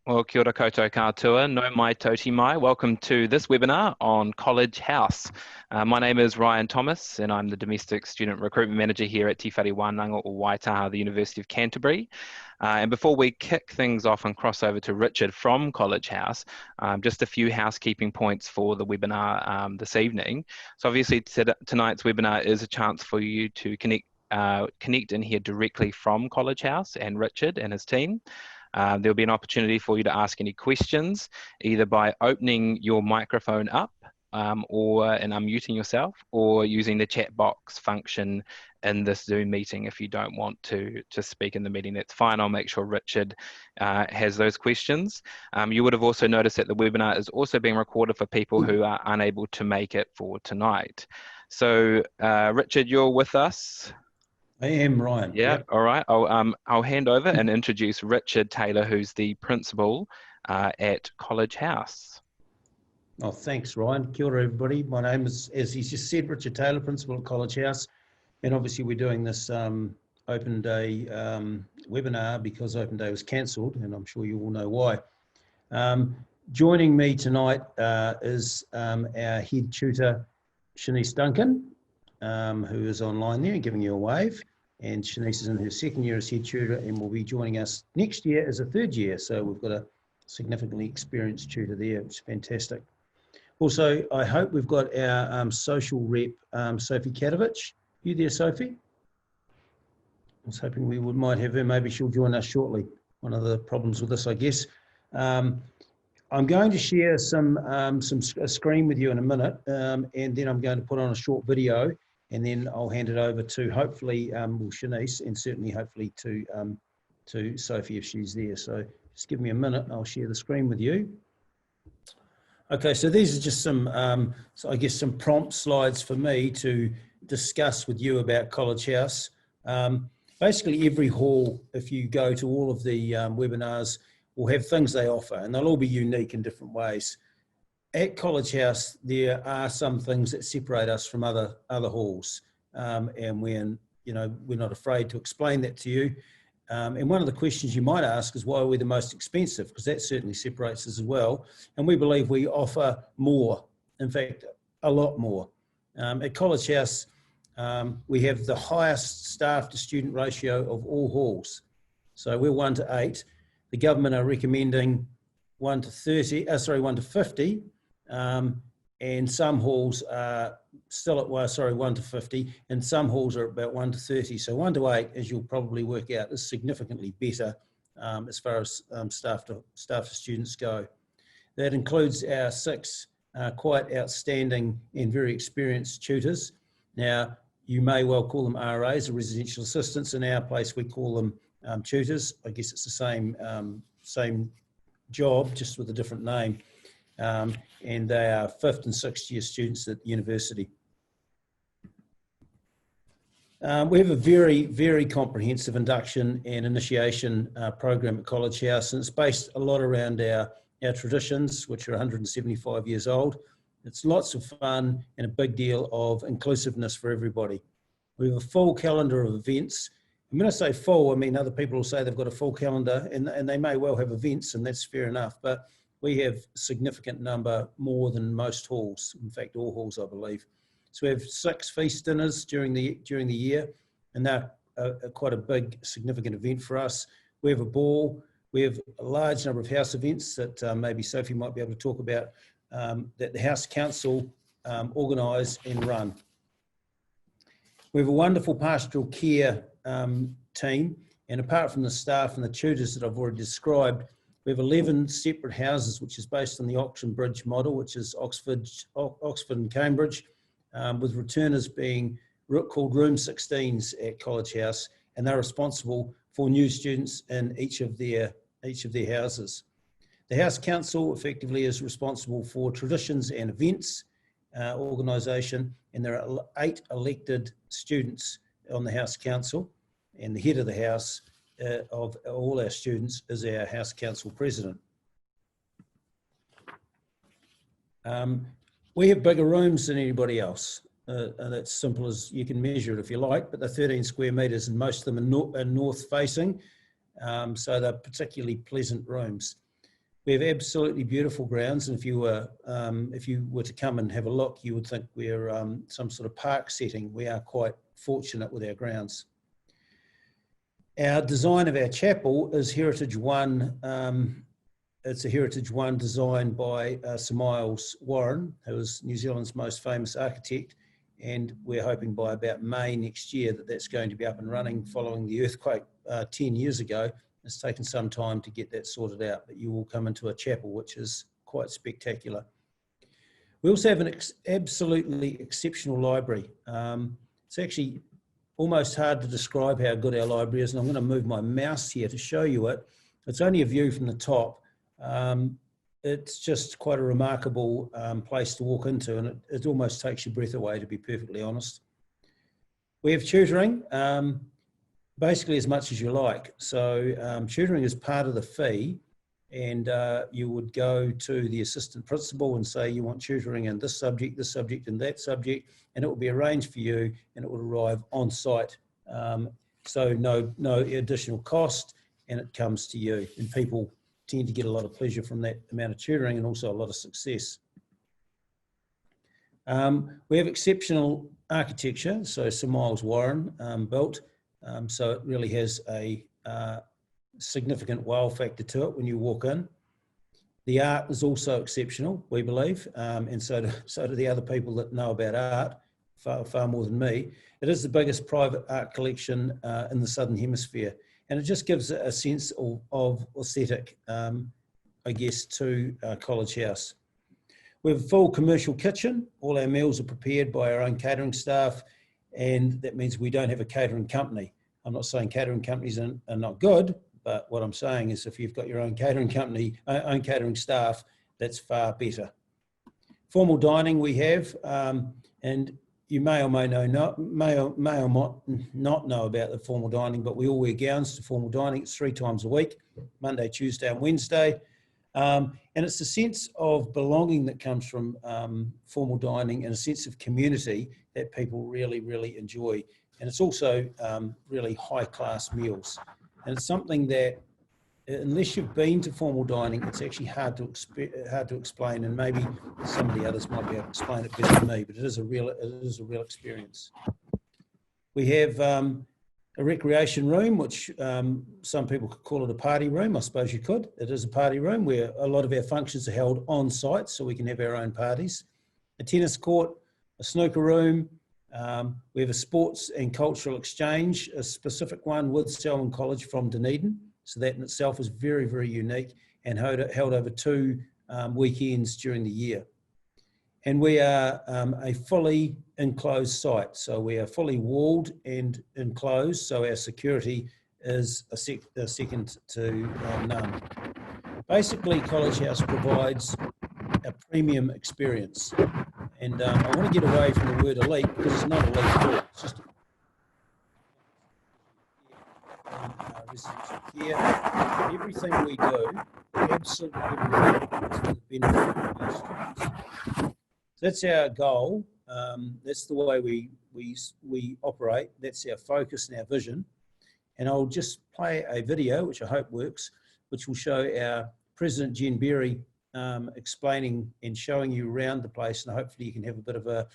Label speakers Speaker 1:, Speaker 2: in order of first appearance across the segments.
Speaker 1: Well, kia ora koutou katoa, no mai tauti mai. Welcome to this webinar on College House. My name is Ryan Thomas and I'm the Domestic Student Recruitment Manager here at Te Whare Wānanga o Waitaha, the University of Canterbury. And before we kick things off and cross over to Richard from College House, just a few housekeeping points for the webinar this evening. So obviously tonight's webinar is a chance for you to connect and hear directly from College House and Richard and his team. There'll be an opportunity for you to ask any questions, either by opening your microphone up and unmuting yourself, or using the chat box function in this Zoom meeting. If you don't want to speak in the meeting, that's fine. I'll make sure Richard has those questions. You would have also noticed that the webinar is also being recorded for people who are unable to make it for tonight. So Richard, you're with us.
Speaker 2: I am, Ryan.
Speaker 1: Yeah,
Speaker 2: yep.
Speaker 1: All right. I'll hand over and introduce Richard Taylor, who's the principal at College House.
Speaker 2: Oh, thanks, Ryan. Kia ora, everybody. My name is, as he's just said, Richard Taylor, principal at College House. And obviously we're doing this Open Day webinar because Open Day was cancelled, and I'm sure you all know why. Joining me tonight is our head tutor, Shanice Duncan, who is online there and giving you a wave. And Shanice is in her second year as head tutor and will be joining us next year as a third year. So we've got a significantly experienced tutor there. It's fantastic. Also, I hope we've got our social rep, Sophie Katovich. You there, Sophie? I was hoping we might have her. Maybe she'll join us shortly. One of the problems with this, I guess. I'm going to share a screen with you in a minute, and then I'm going to put on a short video, and then I'll hand it over to hopefully Shanice, and certainly hopefully to Sophie if she's there. So just give me a minute, and I'll share the screen with you. Okay, so these are just some, so I guess some prompt slides for me to discuss with you about College House. Basically every hall, if you go to all of the webinars, will have things they offer, and they'll all be unique in different ways. At College House, there are some things that separate us from other halls, and we're not afraid to explain that to you. And one of the questions you might ask is why we're the most expensive, because that certainly separates us as well. And we believe we offer more, in fact, a lot more. At College House, we have the highest staff to student ratio of all halls. So we're 1:8. The government are recommending 1:50, and some halls are still at 1:50, and some halls are about 1:30. So 1:8, as you'll probably work out, is significantly better as far as staff to students go. That includes our 6 quite outstanding and very experienced tutors. Now, you may well call them RAs, or residential assistants. In our place, we call them tutors. I guess it's the same job, just with a different name. And they are 5th and 6th year students at the university. We have a very, very comprehensive induction and initiation program at College House, and it's based a lot around our traditions, which are 175 years old. It's lots of fun and a big deal of inclusiveness for everybody. We have a full calendar of events. And when I say full, I mean other people will say they've got a full calendar, and they may well have events, and that's fair enough, but we have a significant number more than most halls, in fact all halls I believe. So we have 6 feast dinners during the year, and they're quite a big significant event for us. We have a ball, we have a large number of house events that maybe Sophie might be able to talk about, that the House Council organise and run. We have a wonderful pastoral care team, and apart from the staff and the tutors that I've already described, we have 11 separate houses, which is based on the Oxenbridge model, which is Oxford and Cambridge, with returners being called Room 16s at College House, and they're responsible for new students in each of their houses. The House Council effectively is responsible for traditions and events organisation, and there are 8 elected students on the House Council, and the head of the House of all our students is our House Council President. We have bigger rooms than anybody else. And it's simple as you can measure it if you like, but they're 13 square metres, and most of them are north facing, so they're particularly pleasant rooms. We have absolutely beautiful grounds, and if you were to come and have a look, you would think we're some sort of park setting. We are quite fortunate with our grounds. Our design of our chapel is Heritage 1. It's a Heritage 1 designed by Sir Miles Warren, who is New Zealand's most famous architect, and we're hoping by about May next year that that's going to be up and running following the earthquake 10 years ago. It's taken some time to get that sorted out, but you will come into a chapel which is quite spectacular. We also have an absolutely exceptional library. It's actually almost hard to describe how good our library is, and I'm going to move my mouse here to show you it. It's only a view from the top. It's just quite a remarkable place to walk into, and it almost takes your breath away, to be perfectly honest. We have tutoring. Basically as much as you like. So tutoring is part of the fee, and you would go to the assistant principal and say you want tutoring in this subject, and that subject, and it will be arranged for you, and it will arrive on site. So no additional cost, and it comes to you. And people tend to get a lot of pleasure from that amount of tutoring, and also a lot of success. We have exceptional architecture, so Sir Miles Warren built. So it really has a significant wow factor to it when you walk in. The art is also exceptional, we believe, and so do the other people that know about art, far more than me. It is the biggest private art collection in the Southern Hemisphere, and it just gives a sense of aesthetic, I guess, to College House. We have a full commercial kitchen. All our meals are prepared by our own catering staff, and that means we don't have a catering company. I'm not saying catering companies are not good, but what I'm saying is if you've got your own catering company, own catering staff, that's far better. Formal dining we have, and you may or may not know about the formal dining, but we all wear gowns to formal dining. It's 3 times a week, Monday, Tuesday and Wednesday. And it's a sense of belonging that comes from formal dining, and a sense of community that people really, really enjoy. And it's also really high-class meals. And it's something that, unless you've been to formal dining, it's actually hard to explain, and maybe some of the others might be able to explain it better than me, but it is a real experience. We have a recreation room, which some people could call it a party room. I suppose you could. It is a party room where a lot of our functions are held on site, so we can have our own parties. A tennis court, a snooker room. We have a sports and cultural exchange, a specific one with Selwyn College from Dunedin. So that in itself is very, very unique, and held over 2 weekends during the year. And we are a fully enclosed site. So we are fully walled and enclosed. So our security is a second to none. Basically, College House provides a premium experience. And I want to get away from the word elite, because it's not elite at all. It's just residential care. Everything we do, absolutely everything, is for the benefit of our students. So that's our goal. That's the way we operate. That's our focus and our vision. And I'll just play a video, which I hope works, which will show our President Jen Berry explaining and showing you around the place, and hopefully you can have a bit of a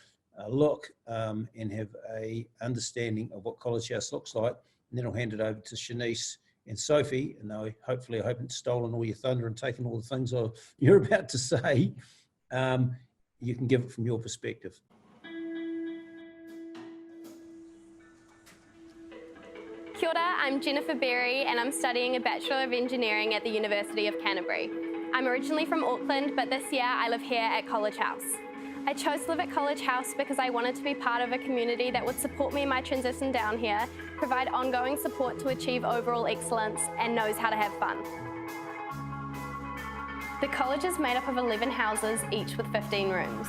Speaker 2: look and have a understanding of what College House looks like. And then I'll hand it over to Shanice and Sophie, and hopefully I haven't stolen all your thunder and taken all the things you're about to say. You can give it from your perspective.
Speaker 3: Kia ora, I'm Jennifer Berry, and I'm studying a Bachelor of Engineering at the University of Canterbury. I'm originally from Auckland, but this year I live here at College House. I chose to live at College House because I wanted to be part of a community that would support me in my transition down here, provide ongoing support to achieve overall excellence, and knows how to have fun. The college is made up of 11 houses, each with 15 rooms.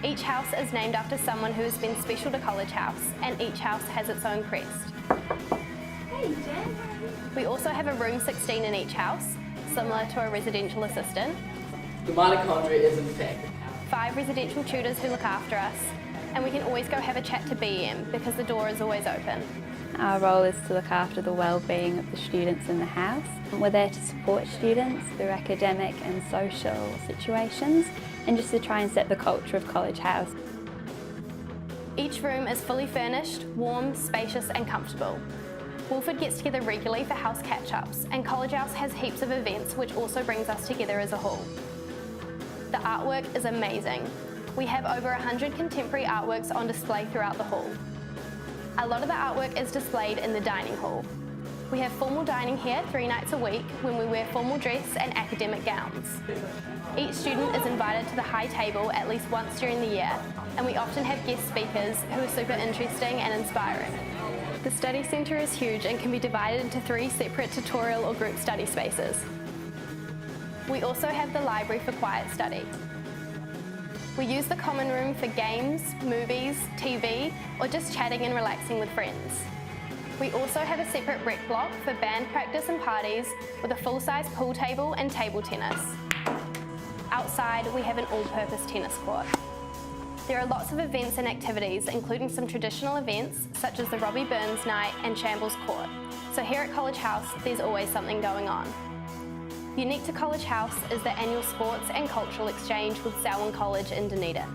Speaker 3: Each house is named after someone who has been special to College House, and each house has its own crest. Hey, Jen. We also have a room 16 in each house, similar to a residential assistant.
Speaker 4: The mitochondria is in fact
Speaker 3: 5 residential tutors who look after us, and we can always go have a chat to BEM because the door is always open.
Speaker 5: our role is to look after the well-being of the students in the house. We're there to support students through academic and social situations and just to try and set the culture of College House.
Speaker 3: Each room is fully furnished, warm, spacious and comfortable. Wolford gets together regularly for house catch-ups, and College House has heaps of events which also brings us together as a hall. The artwork is amazing. We have over 100 contemporary artworks on display throughout the hall. A lot of the artwork is displayed in the dining hall. We have formal dining here 3 nights a week when we wear formal dress and academic gowns. Each student is invited to the high table at least once during the year, and we often have guest speakers who are super interesting and inspiring. The study centre is huge and can be divided into 3 separate tutorial or group study spaces. We also have the library for quiet study. We use the common room for games, movies, TV, or just chatting and relaxing with friends. We also have a separate rec block for band practice and parties with a full-size pool table and table tennis. Outside, we have an all-purpose tennis court. There are lots of events and activities, including some traditional events such as the Robbie Burns Night and Shambles Court. So here at College House, there's always something going on. Unique to College House is the annual sports and cultural exchange with Selwyn College in Dunedin.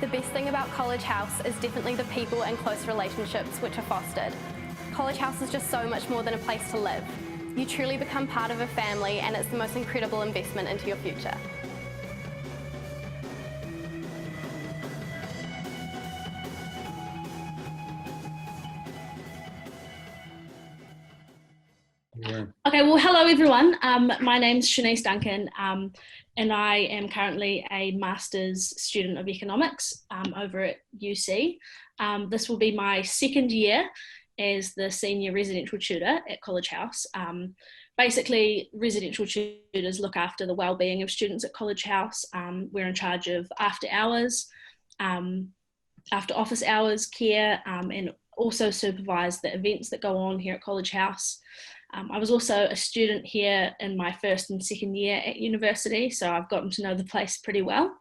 Speaker 3: The best thing about College House is definitely the people and close relationships which are fostered. College House is just so much more than a place to live. You truly become part of a family, and it's the most incredible investment into your future.
Speaker 2: Yeah.
Speaker 6: Okay, well, hello everyone. My name's Shanice Duncan, and I am currently a Master's student of Economics over at UC. This will be my 2nd year as the Senior Residential Tutor at College House. Basically, residential tutors look after the well-being of students at College House. We're in charge of after hours, after office hours care, and also supervise the events that go on here at College House. I was also a student here in my 1st and 2nd year at university, so I've gotten to know the place pretty well.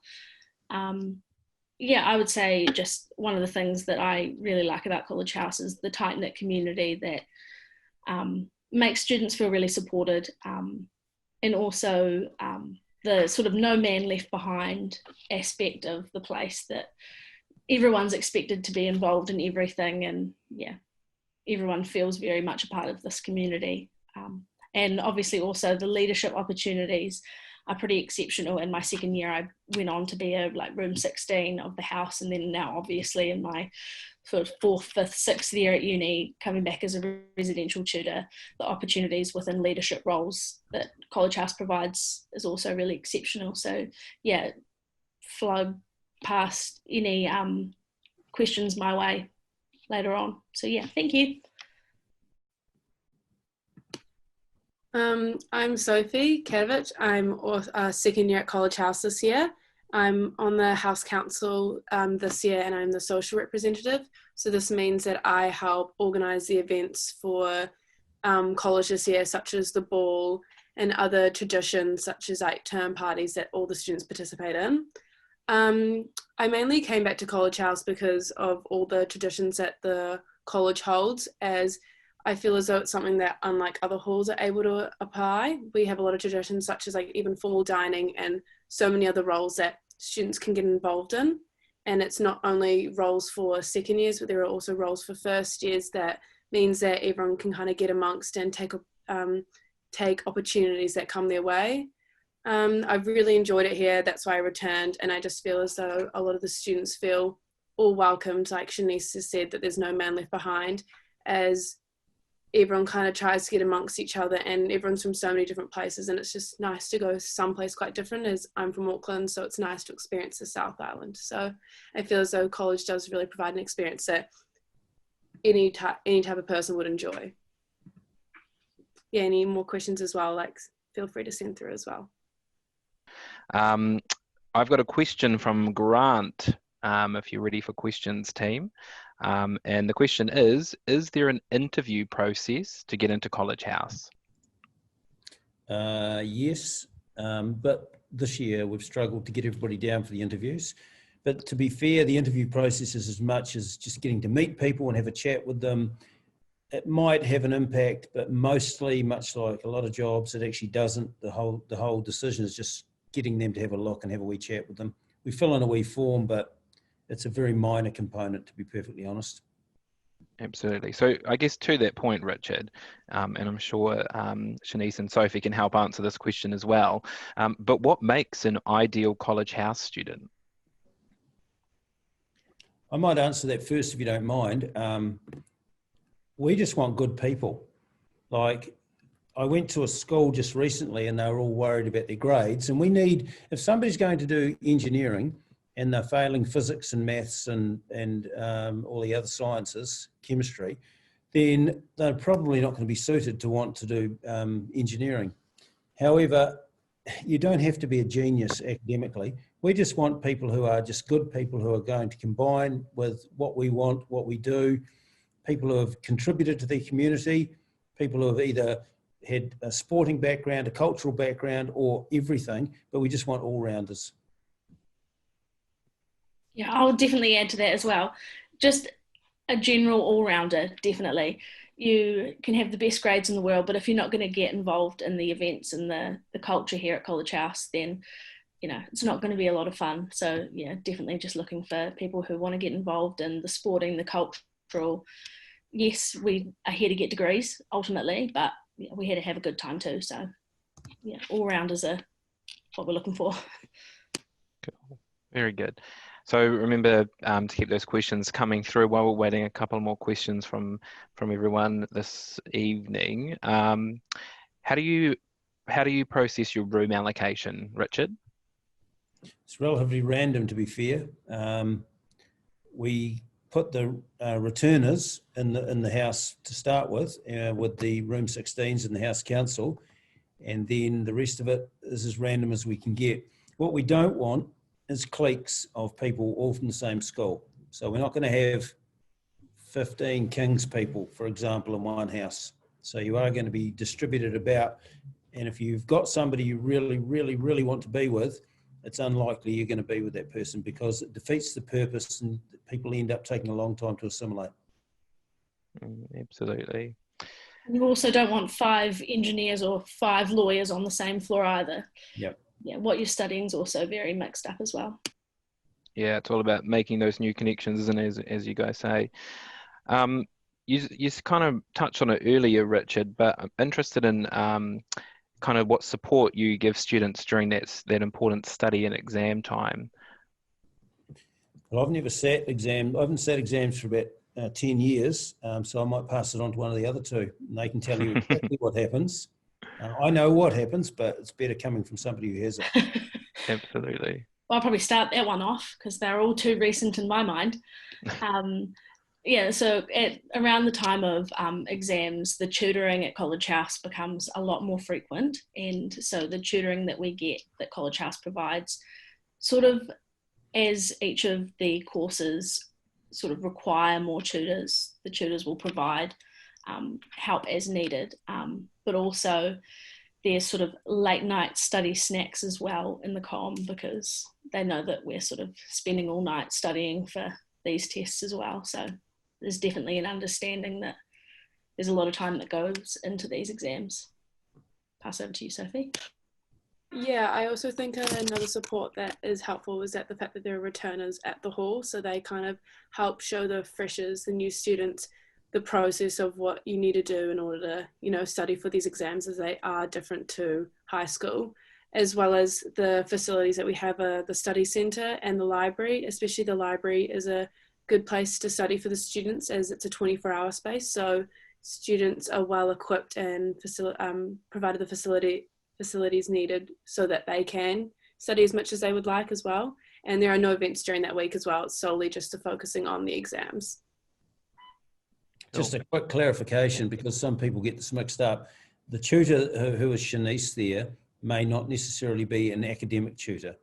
Speaker 6: Yeah, I would say just one of the things that I really like about College House is the tight-knit community that makes students feel really supported, and also the sort of no man left behind aspect of the place, that everyone's expected to be involved in everything, and yeah, everyone feels very much a part of this community. And obviously also the leadership opportunities are pretty exceptional. In my 2nd year, I went on to be a room 16 of the house, and then now obviously in my sort of 4th, 5th, 6th year at uni, coming back as a residential tutor, the opportunities within leadership roles that College House provides is also really exceptional. So yeah, flow past any questions my way later on. So yeah, thank you.
Speaker 7: I'm Sophie Kevich. I'm a 2nd year at College House this year. I'm on the House Council this year, and I'm the social representative. So this means that I help organise the events for college this year, such as the ball and other traditions such as term parties that all the students participate in. I mainly came back to College House because of all the traditions that the college holds, as I feel as though it's something that, unlike other halls, are able to apply. We have a lot of traditions such as even formal dining and so many other roles that students can get involved in. And it's not only roles for 2nd years, but there are also roles for 1st years. That means that everyone can kind of get amongst and take opportunities that come their way. I've really enjoyed it here. That's why I returned, and I just feel as though a lot of the students feel all welcomed. Like Shanice has said, that there's no man left behind, as everyone kind of tries to get amongst each other, and everyone's from so many different places, and it's just nice to go someplace quite different, as I'm from Auckland, so it's nice to experience the South Island. So I feel as though college does really provide an experience that any type of person would enjoy. Yeah, any more questions as well, feel free to send through as well.
Speaker 1: I've got a question from Grant, if you're ready for questions, team. And the question is there an interview process to get into College House?
Speaker 2: Yes, but this year we've struggled to get everybody down for the interviews. But to be fair, the interview process is as much as just getting to meet people and have a chat with them. it might have an impact, but mostly, much like a lot of jobs, it actually doesn't. The whole decision is just getting them to have a look and have a wee chat with them. We fill in a wee form, but it's a very minor component, to be perfectly honest.
Speaker 1: Absolutely. So I guess to that point, Richard, and I'm sure Shanice and Sophie can help answer this question as well, but what makes an ideal college house student?
Speaker 2: I might answer that first if you don't mind. We just want good people. Like, I went to a school just recently and they were all worried about their grades, and we need, if somebody's going to do engineering and they're failing physics and maths and all the other sciences, chemistry, then they're probably not going to be suited to want to do engineering. However, you don't have to be a genius academically. We just want people who are just good people who are going to combine with what we want, what we do, people who have contributed to their community, people who have either had a sporting background, a cultural background, or everything, but we just want all-rounders.
Speaker 6: Yeah, I'll definitely add to that as well. Just a general all-rounder, definitely. You can have the best grades in the world, but if you're not going to get involved in the events and the culture here at College House, then, you know, it's not going to be a lot of fun. So, yeah, definitely just looking for people who want to get involved in the sporting, the cultural. Yes, we are here to get degrees, ultimately, but yeah, we're here to have a good time too. So, yeah, all-rounders are what we're looking for.
Speaker 1: Cool. Very good. So remember to keep those questions coming through while we're waiting a couple more questions from everyone this evening. How do you process your room allocation, Richard?
Speaker 2: It's relatively random, to be fair. We put the returners in the house to start with the room 16s in the house council, and then the rest of it is as random as we can get. What we don't want is cliques of people all from the same school. So we're not going to have 15 King's people, for example, in one house. So you are going to be distributed about, and if you've got somebody you really, really, really want to be with, it's unlikely you're going to be with that person because it defeats the purpose and people end up taking a long time to assimilate.
Speaker 1: Absolutely.
Speaker 6: You also don't want 5 engineers or 5 lawyers on the same floor either.
Speaker 2: Yep.
Speaker 6: Yeah, what you're studying is also very mixed up as well.
Speaker 1: Yeah, it's all about making those new connections, isn't it, as you guys say. You kind of touched on it earlier, Richard, but I'm interested in kind of what support you give students during that important study and exam time.
Speaker 2: Well, I've never sat exams. I haven't sat exams for about 10 years, so I might pass it on to one of the other two, and they can tell you exactly what happens. I know what happens, but it's better coming from somebody who has it.
Speaker 1: Absolutely.
Speaker 6: Well, I'll probably start that one off because they're all too recent in my mind. Yeah, so around the time of exams, the tutoring at College House becomes a lot more frequent. And so the tutoring that we get, that College House provides, sort of as each of the courses sort of require more tutors, the tutors will provide help as needed. But also there's sort of late night study snacks as well in the comm because they know that we're sort of spending all night studying for these tests as well. So there's definitely an understanding that there's a lot of time that goes into these exams. Pass over to you, Sophie.
Speaker 7: Yeah, I also think another support that is helpful is that the fact that there are returners at the hall, so they kind of help show the freshers, the new students, the process of what you need to do in order to, you know, study for these exams as they are different to high school, as well as the facilities that we have, the study centre and the library. Especially the library is a good place to study for the students as it's a 24-hour space. So students are well equipped and provided the facilities needed so that they can study as much as they would like as well. And there are no events during that week as well. It's solely just focusing on the exams.
Speaker 2: Just a quick clarification, because some people get this mixed up. The tutor who is Shanice there may not necessarily be an academic tutor.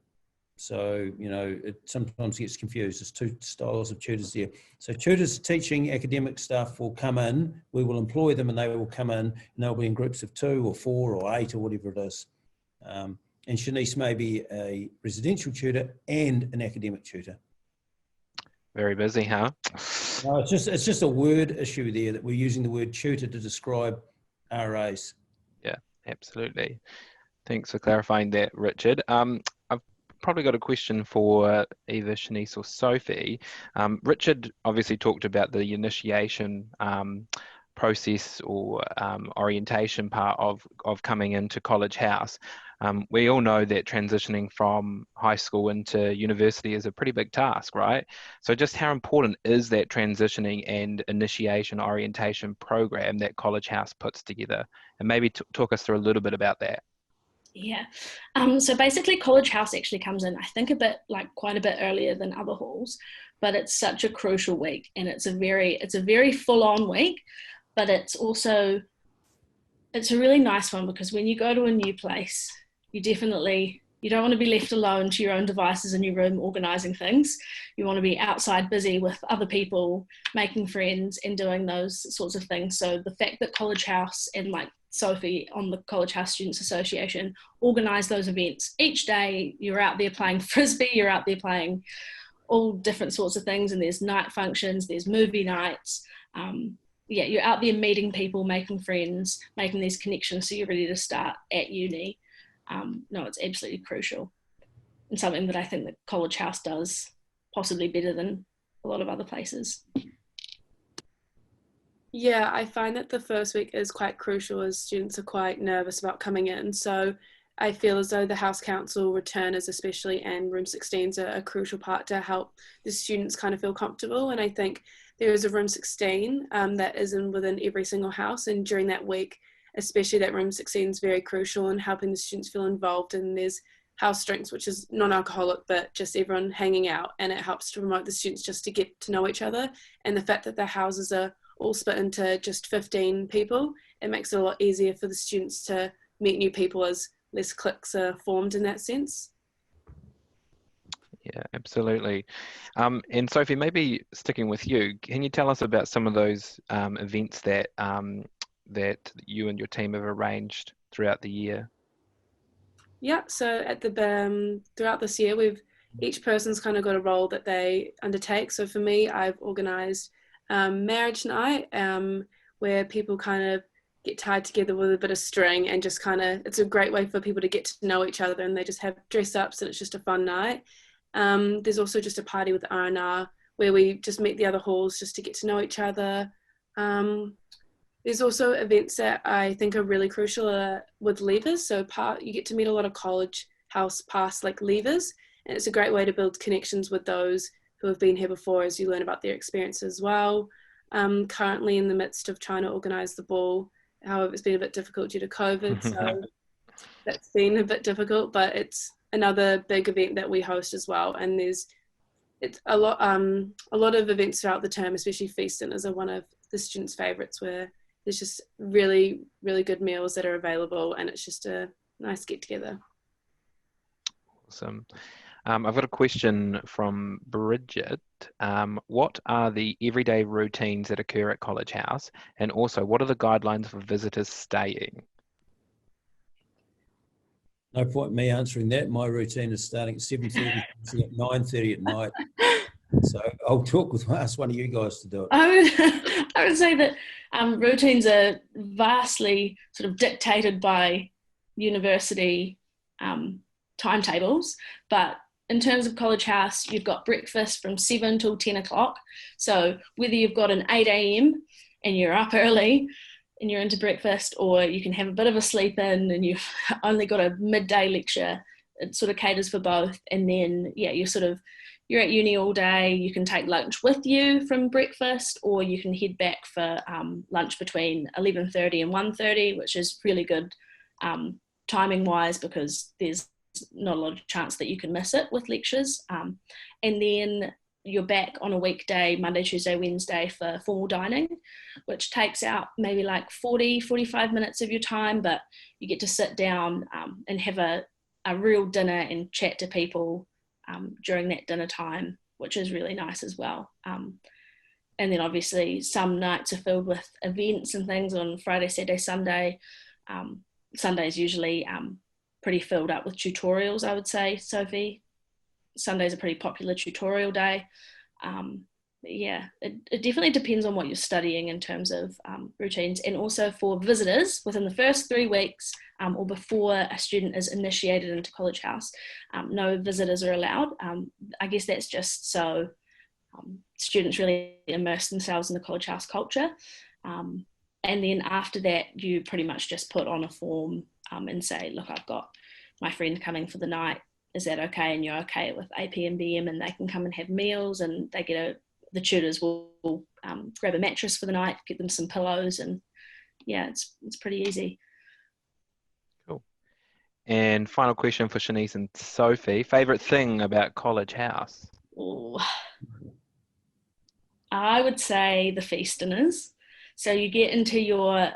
Speaker 2: So, you know, it sometimes gets confused. There's 2 styles of tutors there. So tutors teaching academic stuff will come in, we will employ them and they will come in, and they'll be in groups of 2 or 4 or 8 or whatever it is. And Shanice may be a residential tutor and an academic tutor.
Speaker 1: Very busy, huh?
Speaker 2: No, it's just a word issue there that we're using the word tutor to describe RAs.
Speaker 1: Yeah, absolutely. Thanks for clarifying that, Richard. I've probably got a question for either Shanice or Sophie. Richard obviously talked about the initiation process or orientation part of coming into College House. We all know that transitioning from high school into university is a pretty big task, right? So just how important is that transitioning and initiation orientation program that College House puts together? And maybe talk us through a little bit about that.
Speaker 6: Yeah. So basically College House actually comes in, I think quite a bit earlier than other halls, but it's such a crucial week, and it's a very full-on week, but it's a really nice one, because when you go to a new place, you don't want to be left alone to your own devices in your room organizing things. You want to be outside busy with other people, making friends and doing those sorts of things. So the fact that College House and Sophie on the College House Students Association organise those events each day, you're out there playing frisbee, you're out there playing all different sorts of things, and there's night functions, there's movie nights. You're out there meeting people, making friends, making these connections so you're ready to start at uni. No, it's absolutely crucial, and something that I think that College House does possibly better than a lot of other places.
Speaker 7: Yeah, I find that the first week is quite crucial, as students are quite nervous about coming in. So I feel as though the House Council returners especially and Room 16s are a crucial part to help the students kind of feel comfortable. And I think there is a Room 16 that is within every single house, and during that week, especially that Room 16 is very crucial in helping the students feel involved. And there's house drinks, which is non-alcoholic, but just everyone hanging out, and it helps to promote the students just to get to know each other. And the fact that the houses are all split into just 15 people, it makes it a lot easier for the students to meet new people, as less cliques are formed in that sense.
Speaker 1: Yeah, absolutely. And Sophie, maybe sticking with you, can you tell us about some of those events that that you and your team have arranged throughout the year?
Speaker 7: Yeah, so at throughout this year, each person's kind of got a role that they undertake. So for me, I've organised marriage night, where people kind of get tied together with a bit of string, and just it's a great way for people to get to know each other, and they just have dress ups, and it's just a fun night. There's also just a party with R&R, where we just meet the other halls just to get to know each other. There's also events that I think are really crucial with leavers. So you get to meet a lot of College House past leavers, and it's a great way to build connections with those who have been here before, as you learn about their experience as well. Currently in the midst of trying to organise the ball, however, it's been a bit difficult due to COVID, so that's been a bit difficult, but it's another big event that we host as well. And it's a lot of events throughout the term, especially feast dinners are one of the students' favourites, where there's just really, really good meals that are available, and it's just a nice get together.
Speaker 1: Awesome. I've got a question from Bridget. What are the everyday routines that occur at College House? And also, what are the guidelines for visitors staying?
Speaker 2: No point me answering that. My routine is starting at 7:30, at 9:30 at night. So I'll ask one of you guys to do it.
Speaker 6: I would say that routines are vastly sort of dictated by university timetables, but in terms of College House, you've got breakfast from 7 till 10 o'clock. So whether you've got an 8 a.m. and you're up early and you're into breakfast, or you can have a bit of a sleep in and you've only got a midday lecture, it sort of caters for both. And then, yeah, you're at uni all day. You can take lunch with you from breakfast, or you can head back for lunch between 11:30 and 1:30, which is really good timing wise, because there's not a lot of chance that you can miss it with lectures. And then you're back on a weekday, Monday, Tuesday, Wednesday, for formal dining, which takes out maybe 45 minutes of your time, but you get to sit down and have a real dinner and chat to people during that dinner time, which is really nice as well. And then obviously some nights are filled with events and things on Friday, Saturday, Sunday. Sunday's usually pretty filled up with tutorials, I would say, Sophie. Sunday's a pretty popular tutorial day. Yeah, it definitely depends on what you're studying in terms of routines, and also for visitors within the first 3 weeks or before a student is initiated into College House, no visitors are allowed. I guess that's just so students really immerse themselves in the College House culture. And then after that, you pretty much just put on a form and say, look, I've got my friend coming for the night. Is that okay? And you're okay with AP and BM, and they can come and have meals, and they get the tutors will grab a mattress for the night, get them some pillows, and yeah, it's pretty easy.
Speaker 1: Cool. And final question for Shanice and Sophie. Favourite thing about College House?
Speaker 6: Ooh. I would say the feast dinners. So you get into your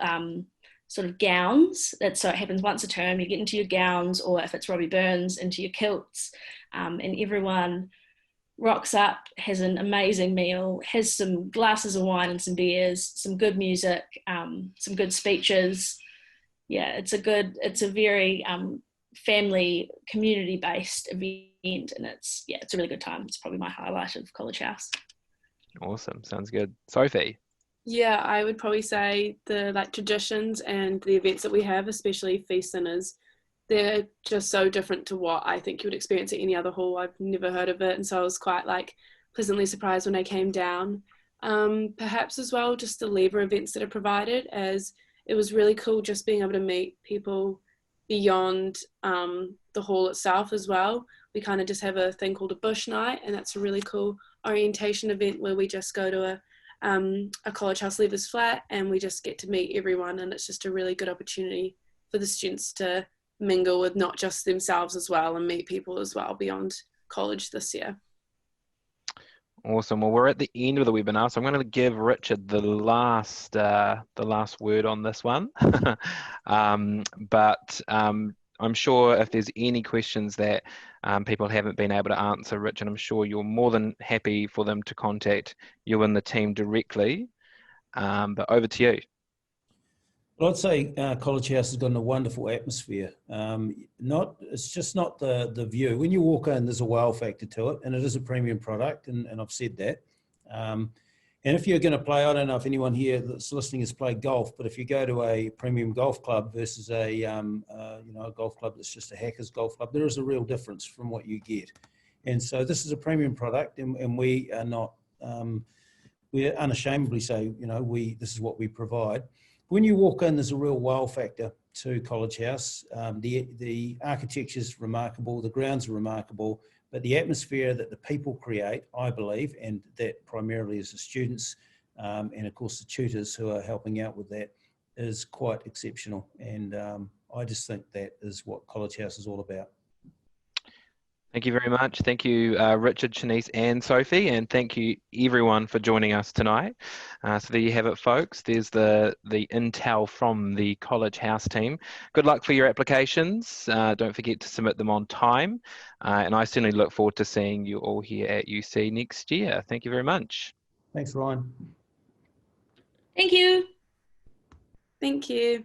Speaker 6: sort of gowns. So it happens once a term. You get into your gowns, or if it's Robbie Burns, into your kilts, and everyone rocks up, has an amazing meal, has some glasses of wine and some beers, some good music, some good speeches. Yeah, it's a very family, community-based event, and it's a really good time. It's probably my highlight of College House.
Speaker 1: Awesome, sounds good. Sophie?
Speaker 7: Yeah, I would probably say the traditions and the events that we have, especially feast dinners, they're just so different to what I think you would experience at any other hall. I've never heard of it, and so I was quite pleasantly surprised when I came down. Perhaps as well just the lever events that are provided, as it was really cool just being able to meet people beyond the hall itself as well. We kind of just have a thing called a bush night, and that's a really cool orientation event where we just go to a College House Leavers flat, and we just get to meet everyone, and it's just a really good opportunity for the students to mingle with not just themselves as well, and meet people as well beyond college this year.
Speaker 1: Awesome. Well, we're at the end of the webinar, so I'm going to give Richard the last word on this one. But I'm sure if there's any questions that people haven't been able to answer, Richard, I'm sure you're more than happy for them to contact you and the team directly. But over to you.
Speaker 2: Well, I'd say College House has got a wonderful atmosphere. It's just not the view. When you walk in, there's a wow factor to it, and it is a premium product, and I've said that. And if you're going to play, I don't know if anyone here that's listening has played golf, but if you go to a premium golf club versus a golf club that's just a hacker's golf club, there is a real difference from what you get. And so this is a premium product, and we are not. We unashamedly say, this is what we provide. When you walk in, there's a real wow factor to College House. The architecture is remarkable, the grounds are remarkable, but the atmosphere that the people create, I believe, and that primarily is the students and of course the tutors who are helping out with that, is quite exceptional. And I just think that is what College House is all about.
Speaker 1: Thank you very much. Thank you, Richard, Shanice, and Sophie, and thank you everyone for joining us tonight. So there you have it, folks. There's the intel from the College House team. Good luck for your applications. Don't forget to submit them on time. And I certainly look forward to seeing you all here at UC next year. Thank you very much.
Speaker 2: Thanks, Ryan.
Speaker 6: Thank you.
Speaker 7: Thank you.